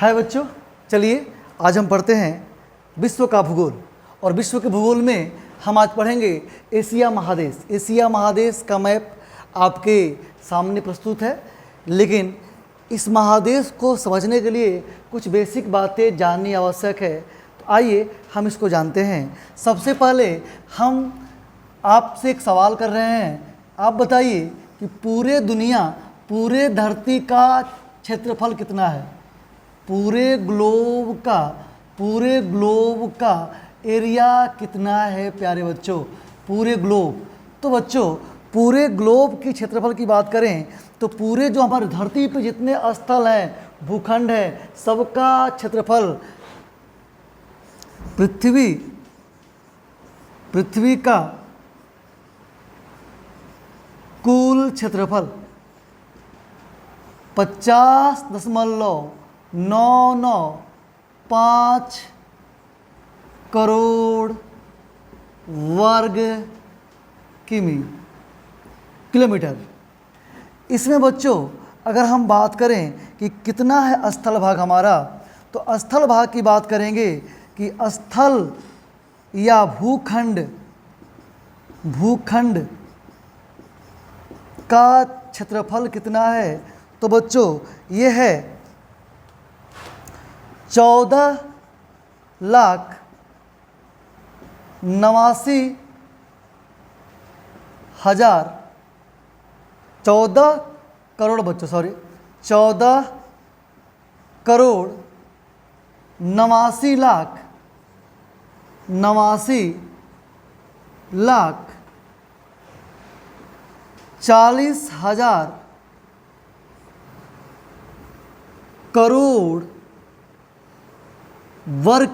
हाय बच्चों, चलिए आज हम पढ़ते हैं विश्व का भूगोल। और विश्व के भूगोल में हम आज पढ़ेंगे एशिया महादेश। एशिया महादेश का मैप आपके सामने प्रस्तुत है, लेकिन इस महादेश को समझने के लिए कुछ बेसिक बातें जाननी आवश्यक है। तो आइए हम इसको जानते हैं। सबसे पहले हम आपसे एक सवाल कर रहे हैं, आप बताइए कि पूरे धरती का क्षेत्रफल कितना है? पूरे ग्लोब का एरिया कितना है प्यारे बच्चों? पूरे ग्लोब। तो बच्चों, पूरे ग्लोब की क्षेत्रफल की बात करें तो पूरे जो हमारे धरती पे जितने स्थल हैं, भूखंड है, सबका क्षेत्रफल पृथ्वी का कुल क्षेत्रफल 50.995 करोड़ वर्ग किलोमीटर। इसमें बच्चों अगर हम बात करें कि कितना है स्थल भाग हमारा, तो स्थल भाग की बात करेंगे कि स्थल या भूखंड का क्षेत्रफल कितना है? तो बच्चों ये है 14 करोड़ बच्चों, 14 करोड़ 89 लाख 40,000 करोड़ वर्ग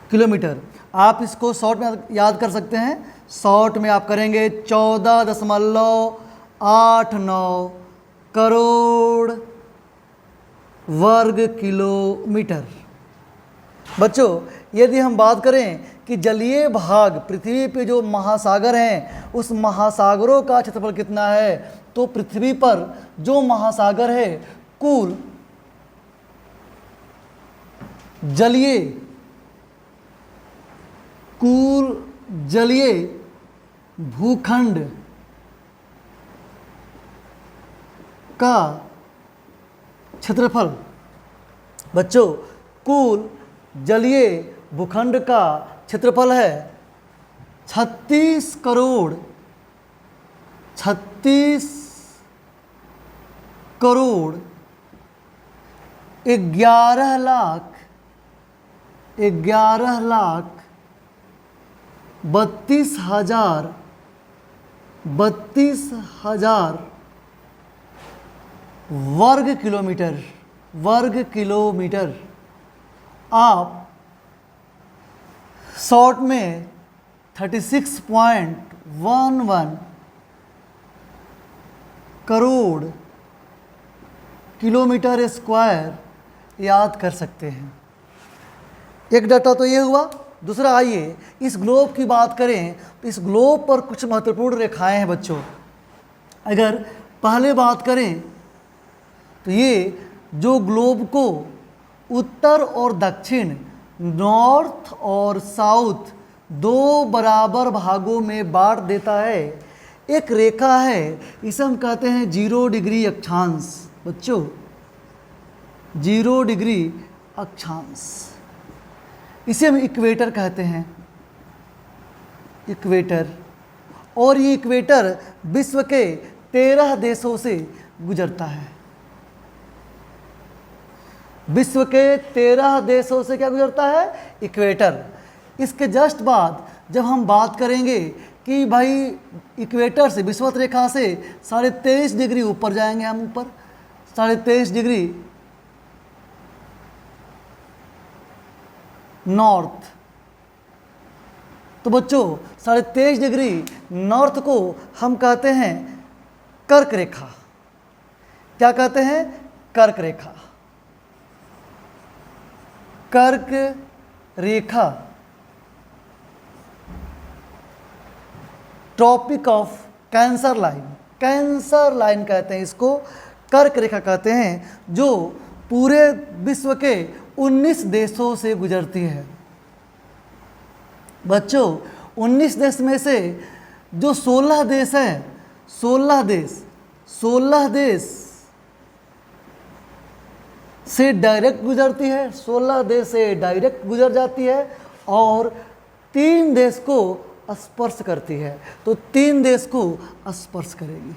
किलोमीटर। आप इसको शॉर्ट में याद कर सकते हैं। शॉर्ट में आप करेंगे 14.89 करोड़ वर्ग किलोमीटर। बच्चों, यदि हम बात करें कि जलीय भाग पृथ्वी पे जो महासागर हैं, उस महासागरों का क्षेत्रफल कितना है, तो पृथ्वी पर जो महासागर है, कुल जलीय भूखंड का क्षेत्रफल, बच्चों कुल जलीय भूखंड का क्षेत्रफल है 36 करोड़ 11 लाख 32 हजार वर्ग किलोमीटर। आप शॉर्ट में 36.11 करोड़ किलोमीटर स्क्वायर याद कर सकते हैं। एक डाटा तो ये हुआ। दूसरा, आइए इस ग्लोब की बात करें तो इस ग्लोब पर कुछ महत्वपूर्ण रेखाएं हैं बच्चों। अगर पहले बात करें तो ये जो ग्लोब को उत्तर और दक्षिण, नॉर्थ और साउथ, दो बराबर भागों में बांट देता है, एक रेखा है, इसे हम कहते हैं 0 डिग्री अक्षांश। बच्चों 0 डिग्री अक्षांश, इसे हम इक्वेटर कहते हैं, इक्वेटर। और ये इक्वेटर विश्व के 13 देशों से गुजरता है। विश्व के 13 देशों से क्या गुजरता है? इक्वेटर। इसके जस्ट बाद जब हम बात करेंगे कि भाई इक्वेटर से, विषुवत रेखा से 23.5 डिग्री ऊपर जाएंगे हम, ऊपर 23.5 डिग्री नॉर्थ। तो बच्चों 23.5 डिग्री नॉर्थ को हम कहते हैं कर्क रेखा। क्या कहते हैं? कर्क रेखा। कर्क रेखा, ट्रॉपिक ऑफ कैंसर लाइन कहते हैं इसको, कर्क रेखा कहते हैं, जो पूरे विश्व के 19 देशों से गुजरती है। बच्चों 19 देश में से जो 16 देश हैं, 16 देश से डायरेक्ट गुजरती है, 16 देश से डायरेक्ट गुजर जाती है और 3 देश को स्पर्श करती है। तो 3 देश को स्पर्श करेगी,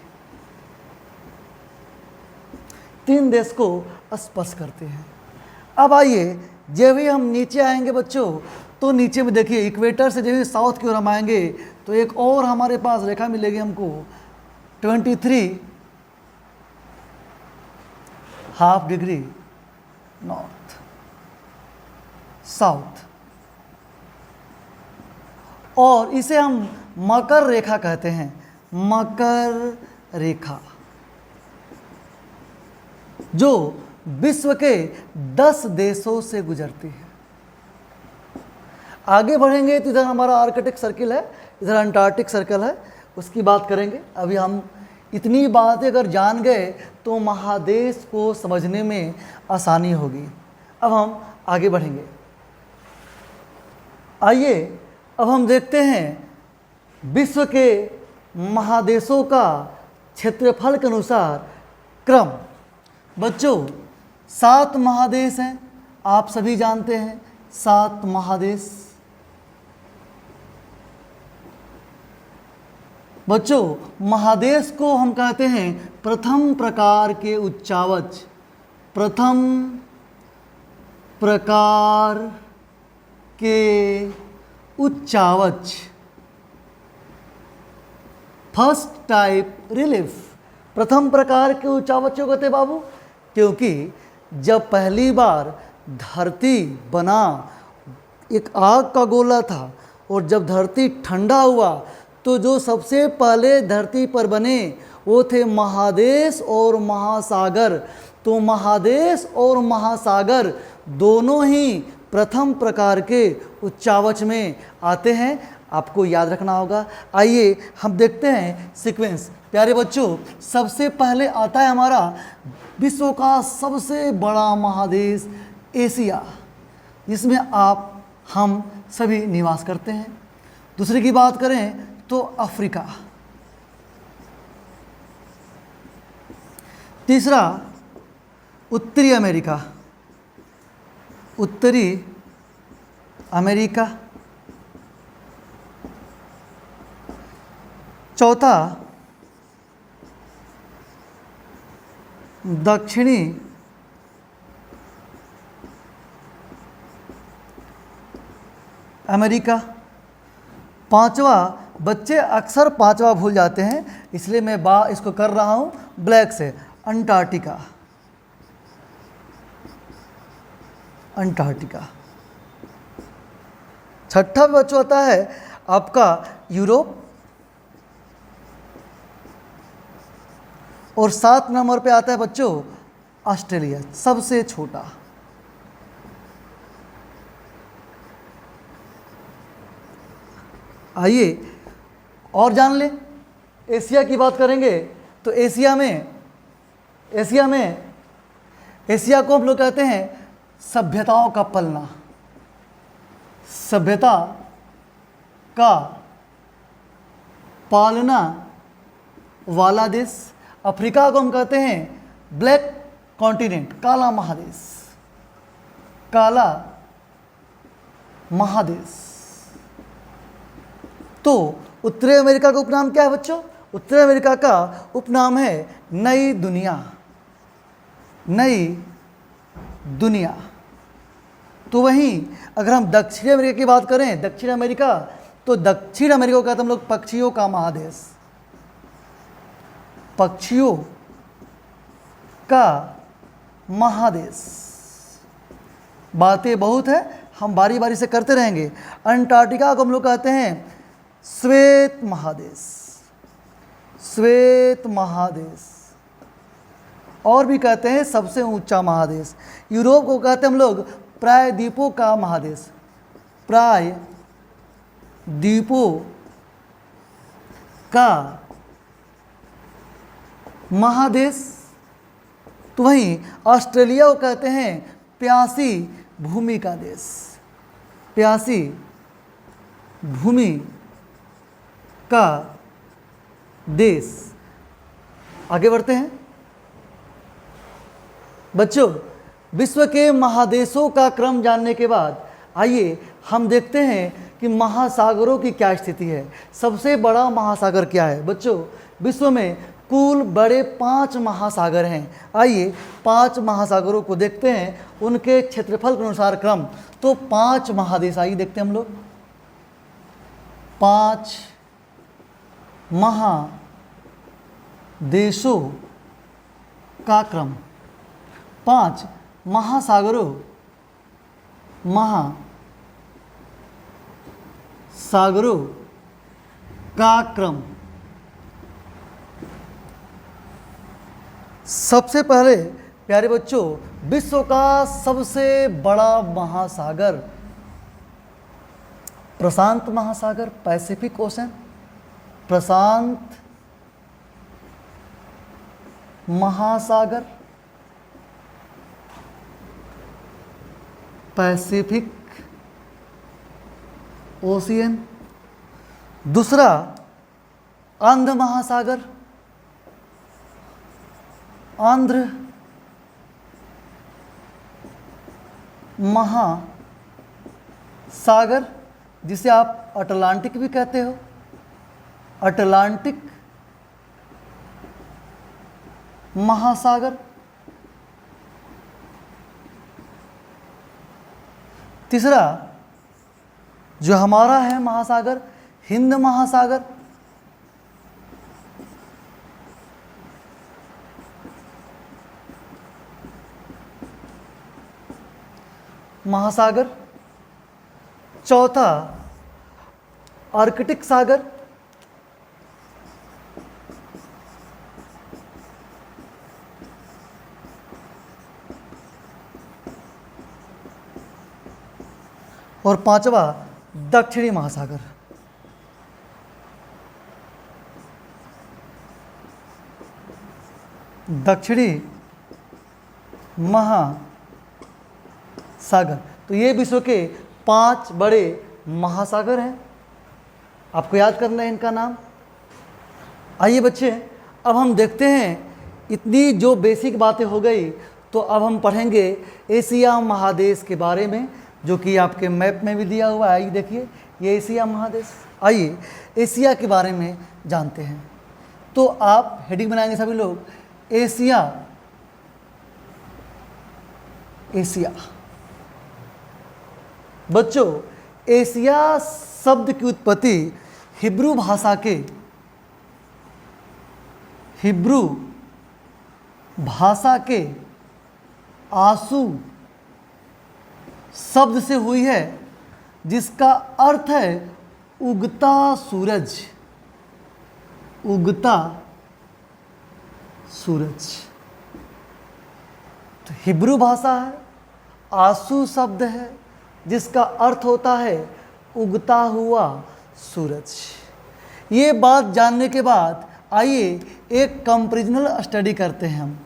3 देश को स्पर्श करते हैं। अब आइए, जब भी हम नीचे आएंगे बच्चों, तो नीचे में देखिए इक्वेटर से जब भी साउथ की ओर हम आएंगे तो एक और हमारे पास रेखा मिलेगी हमको 23.5 डिग्री नॉर्थ साउथ, और इसे हम मकर रेखा कहते हैं। मकर रेखा जो विश्व के 10 देशों से गुजरती है। आगे बढ़ेंगे तो इधर हमारा आर्कटिक सर्किल है, इधर अंटार्कटिक सर्कल है, उसकी बात करेंगे। अभी हम इतनी बातें अगर जान गए तो महादेश को समझने में आसानी होगी। अब हम आगे बढ़ेंगे। आइए अब हम देखते हैं विश्व के महादेशों का क्षेत्रफल के अनुसार क्रम। बच्चों 7 महादेश हैं, आप सभी जानते हैं 7 महादेश। बच्चों महादेश को हम कहते हैं प्रथम प्रकार के उच्चावच, प्रथम प्रकार के उच्चावच, फर्स्ट टाइप रिलीफ। प्रथम प्रकार के उच्चावच क्यों कहते बाबू? क्योंकि जब पहली बार धरती बना, एक आग का गोला था, और जब धरती ठंडा हुआ तो जो सबसे पहले धरती पर बने वो थे महादेश और महासागर। तो महादेश और महासागर दोनों ही प्रथम प्रकार के उच्चावच में आते हैं, आपको याद रखना होगा। आइए हम देखते हैं सीक्वेंस। प्यारे बच्चों, सबसे पहले आता है हमारा विश्व का सबसे बड़ा महादेश एशिया, जिसमें हम सभी निवास करते हैं। दूसरी की बात करें तो अफ्रीका। तीसरा उत्तरी अमेरिका, उत्तरी अमेरिका। चौथा दक्षिणी अमेरिका। पांचवा, बच्चे अक्सर पांचवा भूल जाते हैं, इसलिए मैं इसको कर रहा हूं ब्लैक से, अंटार्कटिका। अंटार्कटिका। छठा बच्चों आता है आपका यूरोप, और 7 नंबर पे आता है बच्चों ऑस्ट्रेलिया, सबसे छोटा। आइए और जान लें, एशिया की बात करेंगे तो एशिया को हम लोग कहते हैं सभ्यताओं का पलना, सभ्यता का पालना वाला देश। अफ्रीका को हम कहते हैं ब्लैक कॉन्टिनेंट, काला महादेश, काला महादेश। तो उत्तरी अमेरिका का उपनाम क्या है बच्चों? उत्तरी अमेरिका का उपनाम है नई दुनिया, नई दुनिया। तो वहीं अगर हम दक्षिण अमेरिका की बात करें, दक्षिण अमेरिका, तो दक्षिण अमेरिका को कहते हैं हम लोग पक्षियों का महादेश, पक्षियों का महादेश। बातें बहुत है, हम बारी बारी से करते रहेंगे। अंटार्कटिका को हम लोग कहते हैं श्वेत महादेश, श्वेत महादेश, और भी कहते हैं सबसे ऊंचा महादेश। यूरोप को कहते हैं हम लोग प्रायद्वीपों का महादेश, प्रायद्वीपों का महादेश। तो वहीं ऑस्ट्रेलिया को कहते हैं प्यासी भूमि का देश, प्यासी भूमि का देश। आगे बढ़ते हैं बच्चों। विश्व के महादेशों का क्रम जानने के बाद आइए हम देखते हैं कि महासागरों की क्या स्थिति है। सबसे बड़ा महासागर क्या है बच्चों? विश्व में कुल बड़े 5 महासागर हैं। आइए 5 महासागरों को देखते हैं, उनके क्षेत्रफल के अनुसार क्रम। तो 5 महादेश आइए देखते हैं हम लोग। 5 महादेशों का क्रम, 5 महासागरों का क्रम। सबसे पहले प्यारे बच्चों, विश्व का सबसे बड़ा महासागर प्रशांत महासागर, पैसिफिक ओशन, प्रशांत महासागर, पैसिफिक ओशियन। दूसरा आंध्र महासागर, आंध्र महासागर, जिसे आप अटलांटिक भी कहते हो, अटलांटिक महासागर। तीसरा जो हमारा है महासागर, हिंद महासागर। महासागर। चौथा आर्कटिक सागर। और पांचवा दक्षिणी महासागर। दक्षिणी महासागर। तो ये विश्व के 5 बड़े महासागर हैं, आपको याद करना है इनका नाम। आइए बच्चे, अब हम देखते हैं, इतनी जो बेसिक बातें हो गई, तो अब हम पढ़ेंगे एशिया महादेश के बारे में, जो कि आपके मैप में भी दिया हुआ है। आइए देखिए, ये एशिया महादेश। आइए एशिया के बारे में जानते हैं। तो आप हेडिंग बनाएंगे सभी लोग, एशिया। एशिया बच्चों, एशिया शब्द की उत्पत्ति हिब्रू भाषा के आंसू शब्द से हुई है, जिसका अर्थ है उगता सूरज। उगता सूरज तो हिब्रू भाषा है, आंसू शब्द है, जिसका अर्थ होता है उगता हुआ सूरज। ये बात जानने के बाद आइए एक कंपैरिजनल स्टडी करते हैं हम।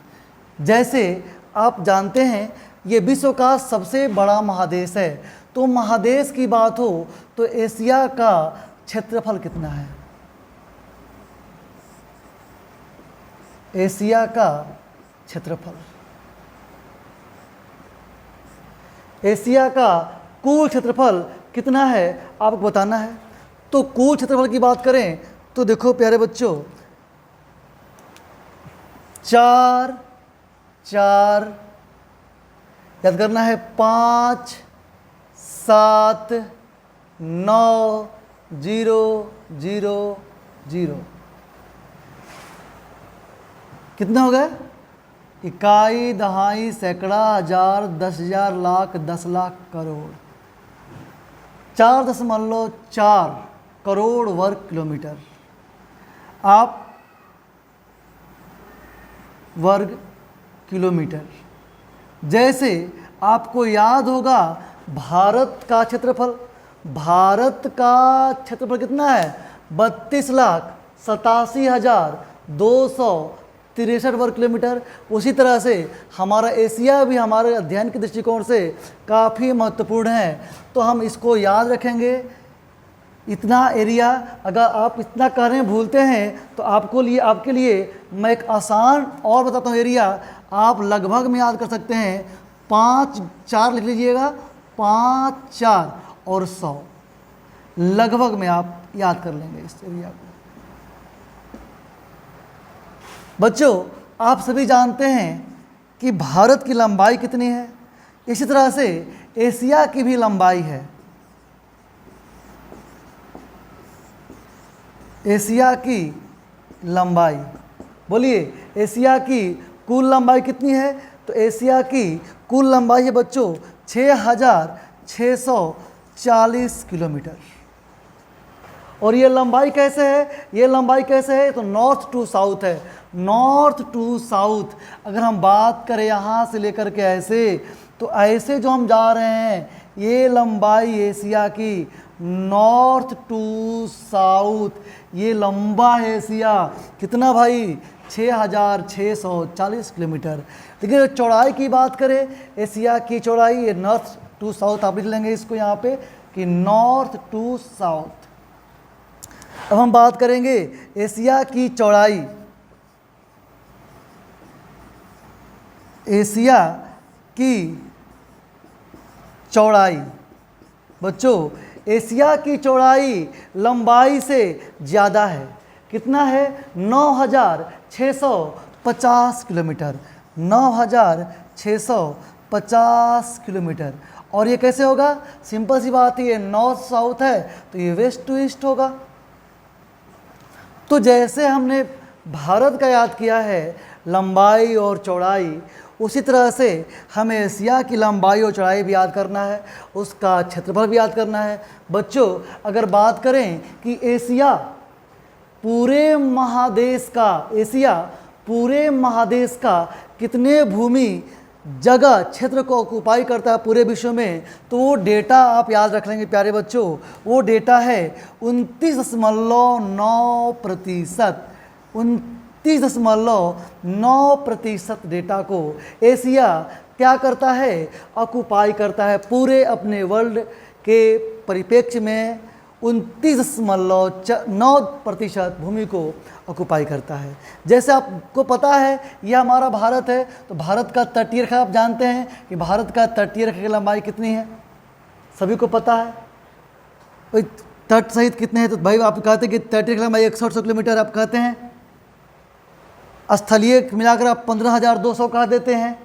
जैसे आप जानते हैं, ये विश्व का सबसे बड़ा महादेश है। तो महादेश की बात हो तो एशिया का क्षेत्रफल कितना है? एशिया का क्षेत्रफल, एशिया का कुल क्षेत्रफल कितना है आपको बताना है। तो कुल क्षेत्रफल की बात करें तो देखो प्यारे बच्चों, 4 याद करना है, 5 7 9 0 0 0। कितना हो गया? इकाई, दहाई, सैकड़ा, हजार, 10,000, लाख, 10 लाख, करोड़। 4.4 करोड़ वर्ग किलोमीटर आप वर्ग किलोमीटर। जैसे आपको याद होगा भारत का क्षेत्रफल, भारत का क्षेत्रफल कितना है? 32,87,293 63 वर्ग किलोमीटर। उसी तरह से हमारा एशिया भी हमारे अध्ययन के दृष्टिकोण से काफ़ी महत्वपूर्ण है। तो हम इसको याद रखेंगे, इतना एरिया। अगर आप इतना कह रहे हैं भूलते हैं तो आपके लिए मैं एक आसान और बताता हूँ एरिया, आप लगभग में याद कर सकते हैं। 5 4 लिख लीजिएगा, 5 4 और 100, लगभग में आप याद कर लेंगे इस एरिया को। बच्चों, आप सभी जानते हैं कि भारत की लंबाई कितनी है, इसी तरह से एशिया की भी लंबाई है। एशिया की लंबाई, बोलिए एशिया की कुल लंबाई कितनी है? तो एशिया की कुल लंबाई है बच्चों 6640 किलोमीटर। और ये लंबाई कैसे है? ये लंबाई कैसे है? तो नॉर्थ टू साउथ है, नॉर्थ टू साउथ। अगर हम बात करें यहाँ से लेकर के ऐसे, तो ऐसे जो हम जा रहे हैं, ये लंबाई एशिया की नॉर्थ टू साउथ, ये लंबा है एशिया। कितना भाई? 6640 किलोमीटर। लेकिन चौड़ाई की बात करें, एशिया की चौड़ाई, ये नॉर्थ टू साउथ आप लिख लेंगे इसको यहाँ पे कि नॉर्थ टू साउथ। अब हम बात करेंगे एशिया की चौड़ाई। एशिया की चौड़ाई बच्चों, एशिया की चौड़ाई लंबाई से ज़्यादा है। कितना है? 9650 किलोमीटर, 9650 किलोमीटर। और ये कैसे होगा? सिंपल सी बात है, ये नॉर्थ साउथ है तो ये वेस्ट टू ईस्ट होगा। तो जैसे हमने भारत का याद किया है लंबाई और चौड़ाई, उसी तरह से हमें एशिया की लंबाई और चौड़ाई भी याद करना है, उसका क्षेत्रफल भी याद करना है। बच्चों, अगर बात करें कि एशिया पूरे महादेश का कितने भूमि जगह क्षेत्र को ऑक्युपाई करता है पूरे विश्व में, तो वो डेटा आप याद रख लेंगे प्यारे बच्चों। वो डेटा है 29.9%। 29.9% डेटा को एशिया क्या करता है? ऑक्युपाई करता है पूरे अपने वर्ल्ड के परिप्रेक्ष्य में। 29.9% भूमि को ऑक्युपाई करता है। जैसे आपको पता है यह हमारा भारत है, तो भारत का तटीय रेखा आप जानते हैं कि भारत का तटीय रेखा की लंबाई कितनी है? सभी को पता है। भाई तट सहित कितने हैं? तो भाई आप कहते हैं कि तटीय रेखा लंबाई 100 किलोमीटर आप कहते हैं, स्थलीय मिलाकर आप 15,200 कह देते हैं।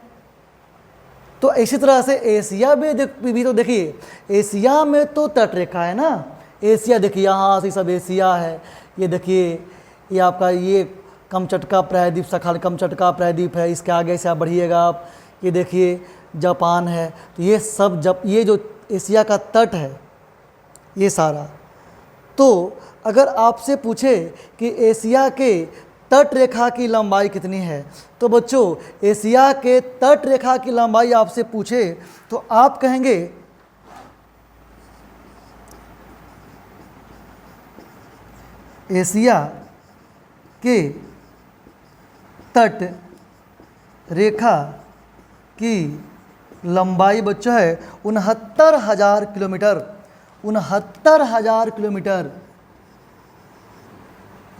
तो इसी तरह से एशिया में भी तो देखिए, एशिया में तो तट रेखा है ना। एशिया देखिए, यहाँ से सब एशिया है। ये देखिए, ये आपका ये कमचटका प्रायद्वीप, सखाल कमचटका प्रायद्वीप है। इसके आगे से आप बढ़िएगा आप, ये देखिए जापान है। तो ये सब ये जो एशिया का तट है ये सारा। तो अगर आपसे पूछे कि एशिया के तट रेखा की लंबाई कितनी है, तो बच्चों एशिया के तट रेखा की लंबाई आपसे पूछे तो आप कहेंगे एशिया के तट रेखा की लंबाई बच्चों है 69,000 किलोमीटर। 69,000 किलोमीटर,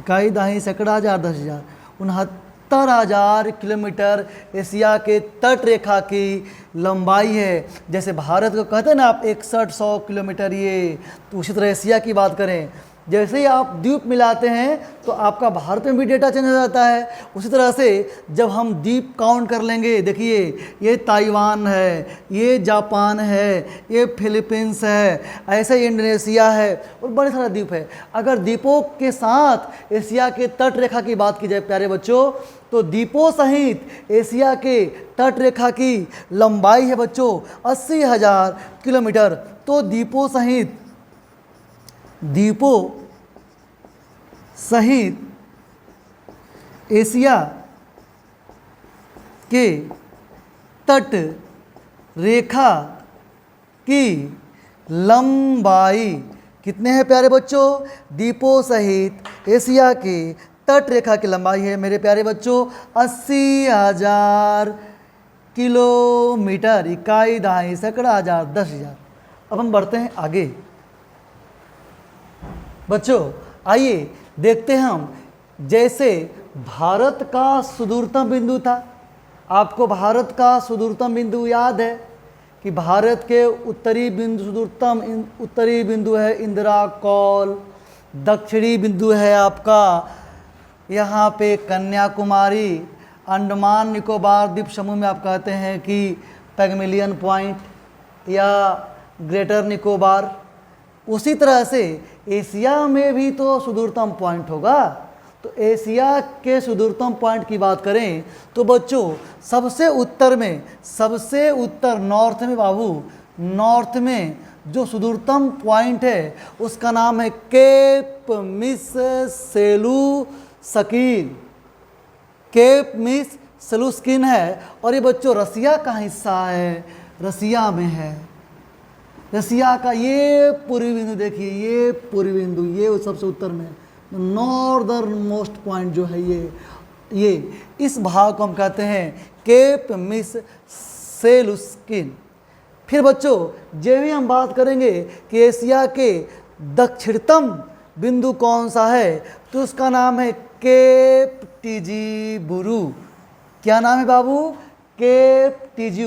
इकाई दाही सैकड़ा हजार 10,000, 69,000 किलोमीटर एशिया के तट रेखा की लंबाई है। जैसे भारत को कहते हैं ना आप 6100 किलोमीटर, ये तो उसी तरह एशिया की बात करें, जैसे ही आप द्वीप मिलाते हैं तो आपका भारत में भी डेटा चेंज हो जाता है। उसी तरह से जब हम द्वीप काउंट कर लेंगे, देखिए ये ताइवान है, ये जापान है, ये फिलीपींस है, ऐसे ही इंडोनेशिया है और बड़े सारे द्वीप है। अगर द्वीपों के साथ एशिया के तट रेखा की बात की जाए प्यारे बच्चों, तो द्वीपों सहित एशिया के तट रेखा की लंबाई है बच्चों 80,000 किलोमीटर। तो द्वीपों सहित एशिया के तट रेखा की लंबाई कितने हैं प्यारे बच्चों? द्वीपों सहित एशिया के तट रेखा की लंबाई है मेरे प्यारे बच्चों 80,000 किलोमीटर, इकाई, दहाई, सैकड़ा, हजार, 10,000। अब हम बढ़ते हैं आगे बच्चों, आइए देखते हैं हम, जैसे भारत का सुदूरतम बिंदु था, आपको भारत का सुदूरतम बिंदु याद है कि भारत के उत्तरी बिंदु उत्तरी बिंदु है इंदिरा कौल, दक्षिणी बिंदु है आपका यहाँ पे कन्याकुमारी, अंडमान निकोबार द्वीप समूह में आप कहते हैं कि पैगमिलियन पॉइंट या ग्रेटर निकोबार। उसी तरह से एशिया में भी तो सुदूरतम पॉइंट होगा। तो एशिया के सुदूरतम पॉइंट की बात करें तो बच्चों सबसे उत्तर नॉर्थ में बाबू, नॉर्थ में जो सुदूरतम पॉइंट है उसका नाम है केप मिस सेलुस्कीन। केप मिस सेलुस्कीन है और ये बच्चों रसिया का हिस्सा है, रसिया में है। रसिया का ये पूर्वी बिंदु देखिए, ये पूर्वी बिंदु, ये सबसे उत्तर में नॉर्दर्न मोस्ट पॉइंट जो है ये इस भाग को हम कहते हैं केप मिस सेलुस्कीन। फिर बच्चों जब भी हम बात करेंगे कि एशिया के दक्षिणतम बिंदु कौन सा है तो उसका नाम है केप टीजी बुरू। क्या नाम है बाबू? Cap TG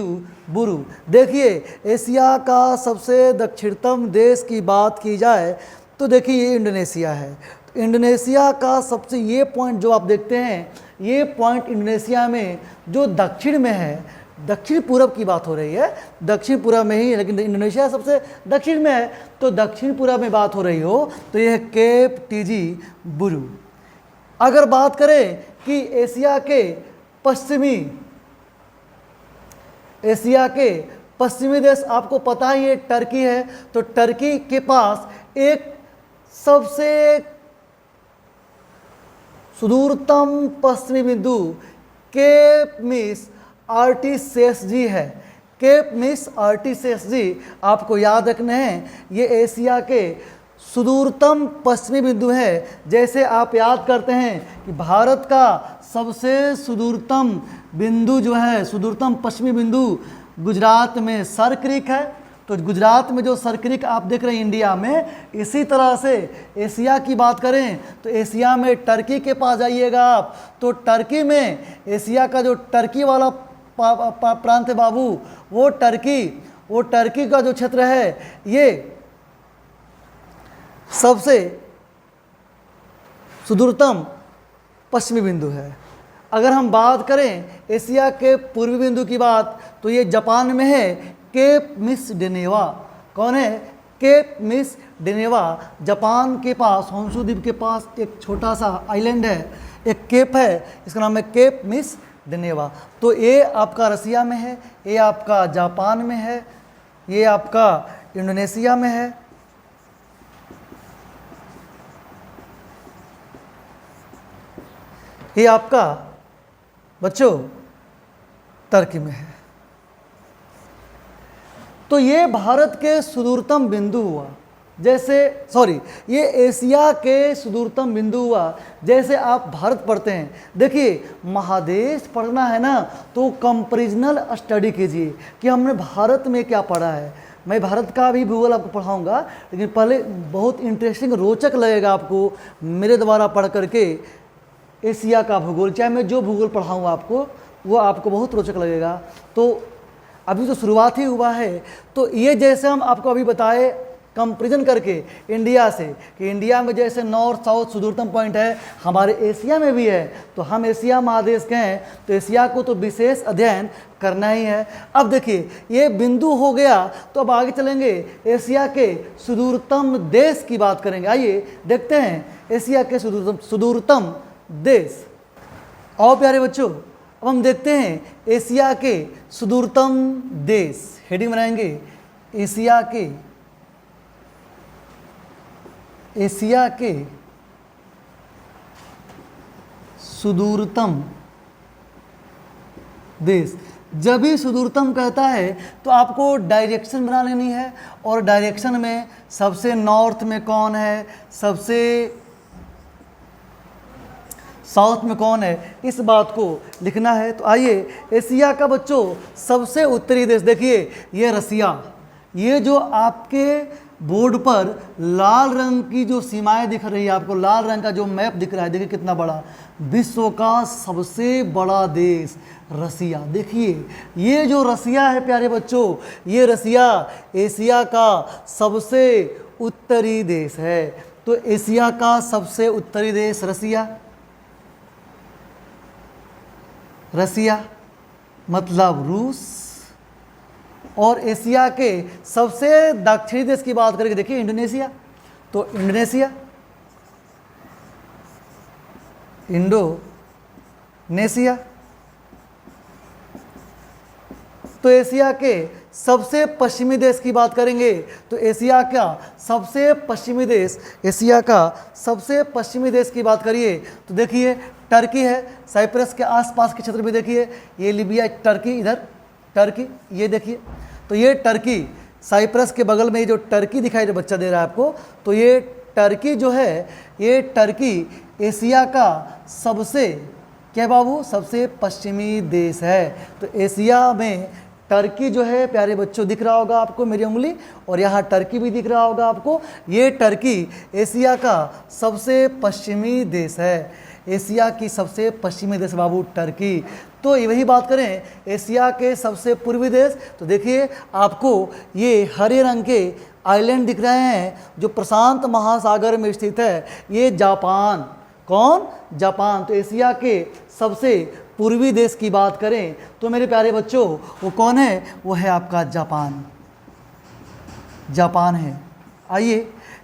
बुरू। देखिए एशिया का सबसे दक्षिणतम देश की बात की जाए तो देखिए ये इंडोनेशिया है। तो इंडोनेशिया का सबसे ये पॉइंट जो आप देखते हैं, ये पॉइंट इंडोनेशिया में जो दक्षिण में है, दक्षिण पूरब की बात हो रही है, दक्षिण पूरब में ही, लेकिन इंडोनेशिया सबसे दक्षिण में है तो दक्षिण पूरब में बात हो रही हो तो यह है केप टीजी बुरू। अगर बात करें कि एशिया के पश्चिमी देश आपको पता ही है टर्की है, तो टर्की के पास एक सबसे सुदूरतम पश्चिमी बिंदु केप मिस आर्टिसेक्स है। केप मिस आर्टिसेक्स आपको याद रखने हैं, ये एशिया के सुदूरतम पश्चिमी बिंदु है। जैसे आप याद करते हैं कि भारत का सबसे सुदूरतम बिंदु जो है, सुदूरतम पश्चिमी बिंदु गुजरात में सर क्रीक है। तो गुजरात में जो सर क्रीक आप देख रहे हैं इंडिया में, इसी तरह से एशिया की बात करें तो एशिया में टर्की के पास जाइएगा आप, तो टर्की में एशिया का जो टर्की वाला प्रांत है बाबू, वो टर्की का जो क्षेत्र है ये सबसे सुदूरतम पश्चिमी बिंदु है। अगर हम बात करें एशिया के पूर्वी बिंदु की बात तो ये जापान में है, केप मिस डेनेवा। कौन है? केप मिस डेनेवा जापान के पास, होन्शु द्वीप के पास एक छोटा सा आइलैंड है, एक केप है, इसका नाम है केप मिस डेनेवा। तो ये आपका रसिया में है, ये आपका जापान में है, ये आपका इंडोनेशिया में है, ये आपका बच्चों टर्की में है। तो ये भारत के सुदूरतम बिंदु हुआ, ये एशिया के सुदूरतम बिंदु हुआ। जैसे आप भारत पढ़ते हैं, देखिए महादेश पढ़ना है ना तो कंपैरिजनल स्टडी कीजिए कि हमने भारत में क्या पढ़ा है। मैं भारत का भी भूगोल आपको पढ़ाऊंगा, लेकिन पहले बहुत इंटरेस्टिंग रोचक लगेगा आपको मेरे द्वारा पढ़ करके एशिया का भूगोल, चाहे मैं जो भूगोल पढ़ाऊँगा आपको वो आपको बहुत रोचक लगेगा। तो अभी तो शुरुआत ही हुआ है, तो ये जैसे हम आपको अभी बताए कंपैरिजन करके इंडिया से कि इंडिया में जैसे नॉर्थ साउथ सुदूरतम पॉइंट है, हमारे एशिया में भी है। तो हम एशिया महादेश के हैं तो एशिया को तो विशेष अध्ययन करना ही है। अब देखिए ये बिंदु हो गया, तो अब आगे चलेंगे एशिया के सुदूरतम देश की बात करेंगे। आइए देखते हैं एशिया के सुदूरतम देश। आओ प्यारे बच्चों, अब हम देखते हैं एशिया के सुदूरतम देश। हेडिंग बनाएंगे एशिया के सुदूरतम देश। जब भी सुदूरतम कहता है तो आपको डायरेक्शन बना लेनी है, और डायरेक्शन में सबसे नॉर्थ में कौन है, सबसे साउथ में कौन है, इस बात को लिखना है। तो आइए, एशिया का बच्चों सबसे उत्तरी देश देखिए, ये रसिया। ये जो आपके बोर्ड पर लाल रंग की जो सीमाएं दिख रही है, आपको लाल रंग का जो मैप दिख रहा है, देखिए कितना बड़ा, विश्व का सबसे बड़ा देश रसिया। देखिए ये जो रसिया है प्यारे बच्चों, ये रसिया एशिया का सबसे उत्तरी देश है। तो एशिया का सबसे उत्तरी देश रसिया, रसिया मतलब रूस। और एशिया के सबसे दक्षिणी देश की बात करेंगे, देखिए इंडोनेशिया। तो इंडोनेशिया, इंडोनेशिया। तो एशिया के सबसे पश्चिमी देश की बात करेंगे, तो एशिया का सबसे पश्चिमी देश, एशिया का सबसे पश्चिमी देश की बात करिए तो देखिए टर्की है। साइप्रस के आसपास के क्षेत्र में देखिए, ये लीबिया, टर्की, इधर टर्की, ये देखिए। तो ये टर्की, साइप्रस के बगल में ये जो टर्की दिखाई दे, बच्चा दे रहा है आपको, तो ये टर्की जो है, ये टर्की एशिया का सबसे, क्या बाबू, सबसे पश्चिमी देश है। तो एशिया में टर्की जो है प्यारे बच्चों दिख रहा होगा आपको मेरी उंगली, और यहाँ टर्की भी दिख रहा होगा आपको। ये टर्की एशिया का सबसे पश्चिमी देश है। एशिया की सबसे पश्चिमी देश बाबू टर्की। तो वही बात करें एशिया के सबसे पूर्वी देश, तो देखिए आपको ये हरे रंग के आइलैंड दिख रहे हैं जो प्रशांत महासागर में स्थित है, ये जापान। कौन? जापान। तो एशिया के सबसे पूर्वी देश की बात करें तो मेरे प्यारे बच्चों वो कौन है? वो है आपका जापान, जापान है। आइए,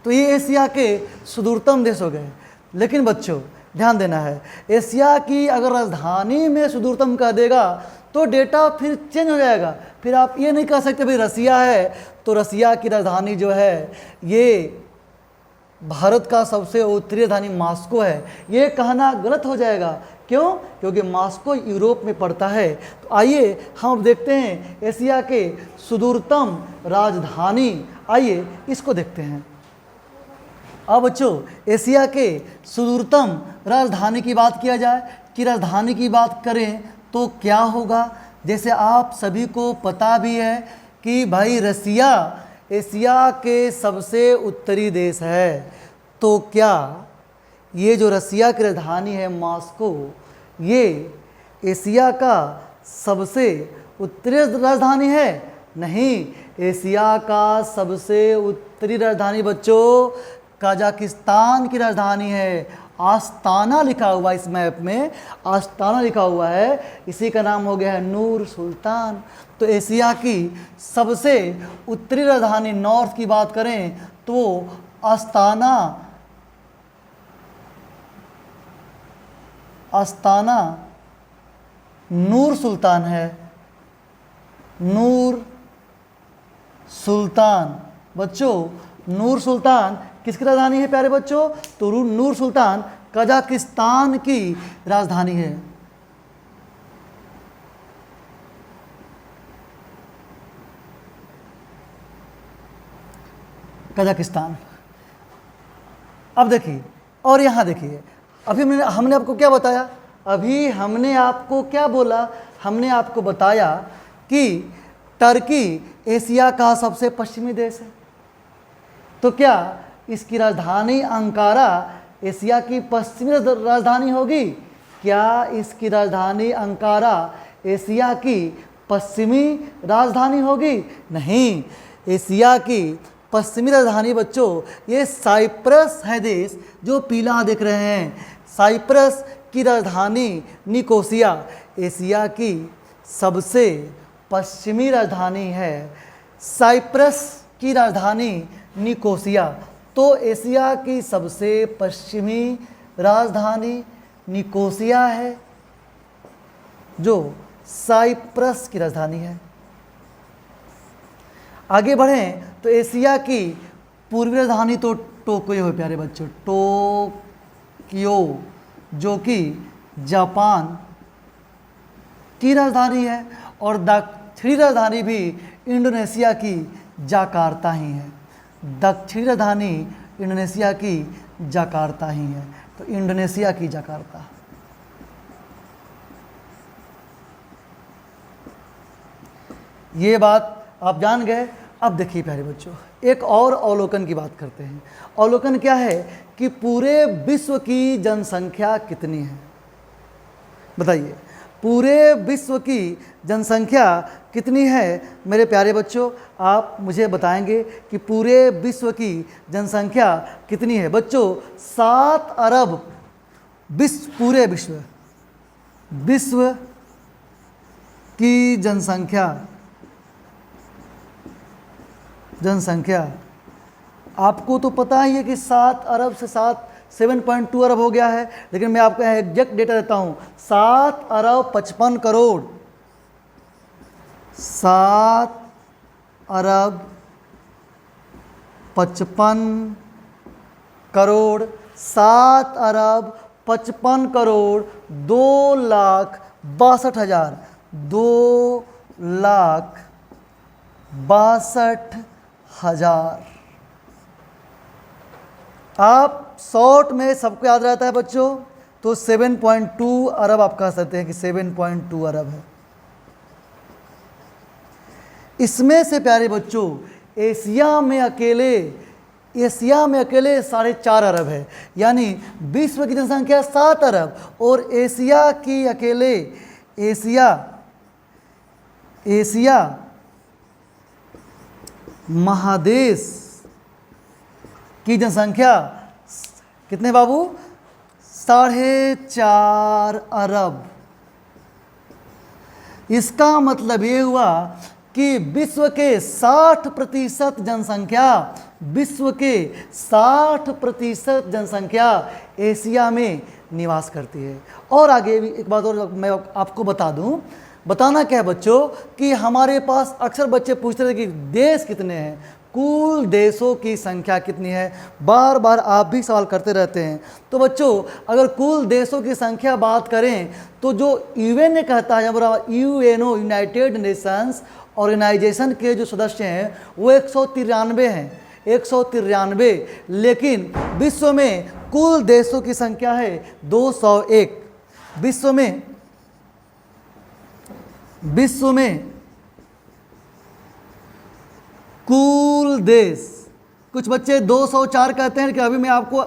तो ये एशिया के सुदूरतम देश हो गए। लेकिन बच्चों ध्यान देना है, एशिया की अगर राजधानी में सुदूरतम कह देगा तो डेटा फिर चेंज हो जाएगा। फिर आप ये नहीं कह सकते भाई रसिया है तो रसिया की राजधानी जो है ये भारत का सबसे उत्तरी राजधानी मॉस्को है, ये कहना गलत हो जाएगा। क्यों? क्योंकि मॉस्को यूरोप में पड़ता है। तो आइए हम अब देखते हैं एशिया के सुदूरतम राजधानी, आइए इसको देखते हैं। अब बच्चों एशिया के सुदूरतम राजधानी की बात किया जाए कि राजधानी की बात करें तो क्या होगा, जैसे आप सभी को पता भी है कि भाई रसिया एशिया के सबसे उत्तरी देश है। तो क्या ये जो रसिया की राजधानी है मॉस्को, ये एशिया का सबसे उत्तरी राजधानी है? नहीं, एशिया का सबसे उत्तरी राजधानी बच्चों कजाकिस्तान की राजधानी है। आस्ताना लिखा हुआ इस मैप में, आस्ताना लिखा हुआ है, इसी का नाम हो गया है नूर सुल्तान। तो एशिया की सबसे उत्तरी राजधानी नॉर्थ की बात करें तो आस्ताना, आस्ताना नूर सुल्तान है, नूर सुल्तान। बच्चों नूर सुल्तान किसकी राजधानी है प्यारे बच्चों? तो नूर सुल्तान कजाकिस्तान की राजधानी है। कजाकिस्तान। अब देखिए, और यहाँ देखिए, अभी हमने आपको क्या बताया? अभी हमने आपको क्या बोला? हमने आपको बताया कि टर्की एशिया का सबसे पश्चिमी देश है। तो क्या इसकी राजधानी अंकारा एशिया की पश्चिमी राजधानी होगी? क्या इसकी राजधानी अंकारा एशिया की पश्चिमी राजधानी होगी? नहीं, एशिया की पश्चिमी राजधानी बच्चों ये साइप्रस है देश जो पीला दिख रहे हैं। साइप्रस की राजधानी निकोसिया एशिया की सबसे पश्चिमी राजधानी है। साइप्रस की राजधानी निकोसिया। तो एशिया की सबसे पश्चिमी राजधानी निकोसिया है जो साइप्रस की राजधानी है। आगे बढ़ें तो एशिया की पूर्वी राजधानी तो टोक्यो है प्यारे बच्चों, टोक्यो जो कि जापान की राजधानी है। और दक्षिणी राजधानी भी इंडोनेशिया की जकार्ता ही है। दक्षिणी राजधानी इंडोनेशिया की जकार्ता ही है। तो इंडोनेशिया की जकार्ता। ये बात आप जान गए। अब देखिए प्यारे बच्चों, एक और अवलोकन की बात करते हैं। अवलोकन क्या है कि पूरे विश्व की जनसंख्या कितनी है? बताइए, पूरे विश्व की जनसंख्या कितनी है मेरे प्यारे बच्चों? आप मुझे बताएंगे कि पूरे विश्व की जनसंख्या कितनी है? बच्चों 7 अरब पूरे विश्व की जनसंख्या आपको तो पता ही है कि 7 अरब से 7.2 अरब हो गया है, लेकिन मैं आपको एग्जैक्ट डेटा देता हूँ। 7 अरब 55 करोड़, 7 अरब 55 करोड़, 7 अरब 55 करोड़ 2,62,000, 2,62,000। आप शॉर्ट में सबको याद रहता है बच्चों, तो 7.2 अरब आप कह सकते हैं कि 7.2 अरब है। इसमें से प्यारे बच्चों एशिया में अकेले 4.5 अरब है, यानी विश्व की जनसंख्या 7 अरब और एशिया की अकेले एशिया महादेश की जनसंख्या कितने बाबू? 4.5 अरब। इसका मतलब ये हुआ कि विश्व के 60% जनसंख्या एशिया में निवास करती है। और आगे भी एक बात और मैं आपको बताना क्या है बच्चों कि हमारे पास अक्सर बच्चे पूछते थे कि देश कितने हैं, कुल देशों की संख्या कितनी है, बार बार आप भी सवाल करते रहते हैं। तो बच्चों अगर कुल देशों की संख्या बात करें तो जो यूएन ने कहता है, यूएनओ यूनाइटेड नेशंस ऑर्गेनाइजेशन के जो सदस्य हैं वो 193 हैं, 193, लेकिन विश्व में कुल देशों की संख्या है 201। विश्व में कुल देश, कुछ बच्चे 204 कहते हैं कि अभी मैं आपको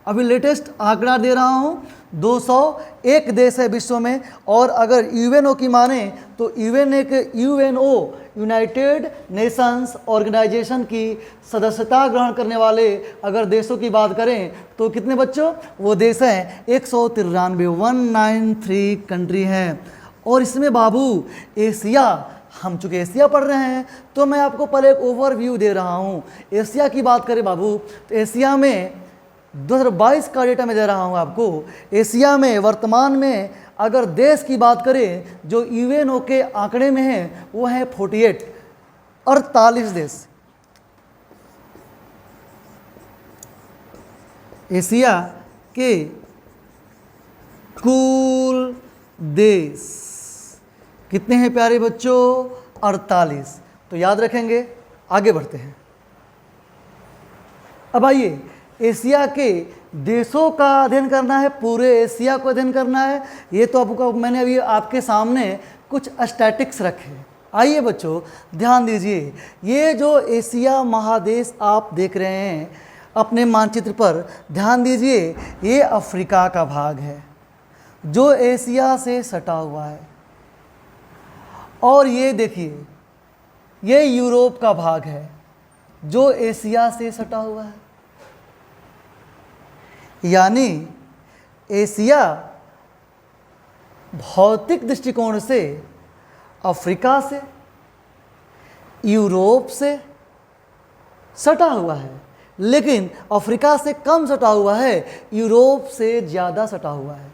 लेटेस्ट आंकड़ा दे रहा हूं, 201 देश है विश्व में। और अगर यूएनओ की माने तो यूएनओ यूनाइटेड नेशंस ऑर्गेनाइजेशन की सदस्यता ग्रहण करने वाले अगर देशों की बात करें तो कितने बच्चों? वो देश हैं 193 कंट्री हैं। और इसमें बाबू एशिया, हम चूँकि एशिया पढ़ रहे हैं तो मैं आपको पहले एक ओवरव्यू दे रहा हूँ। एशिया की बात करें बाबू तो एशिया में 2022 का डेटा मैं दे रहा हूँ आपको। एशिया में वर्तमान में अगर देश की बात करें जो यूएनओ के आंकड़े में है वो है 48 देश। एशिया के कुल देश कितने हैं प्यारे बच्चों? 48। तो याद रखेंगे। आगे बढ़ते हैं। अब आइए, एशिया के देशों का अध्ययन करना है, पूरे एशिया को अध्ययन करना है। ये तो आपको मैंने अभी आपके सामने कुछ स्टैटिक्स रखे। आइए बच्चों ध्यान दीजिए, ये जो एशिया महादेश आप देख रहे हैं अपने मानचित्र पर, ध्यान दीजिए, ये अफ्रीका का भाग है जो एशिया से सटा हुआ है। और ये देखिए, ये यूरोप का भाग है जो एशिया से सटा हुआ है। यानी एशिया भौतिक दृष्टिकोण से अफ्रीका से, यूरोप से सटा हुआ है, लेकिन अफ्रीका से कम सटा हुआ है, यूरोप से ज़्यादा सटा हुआ है।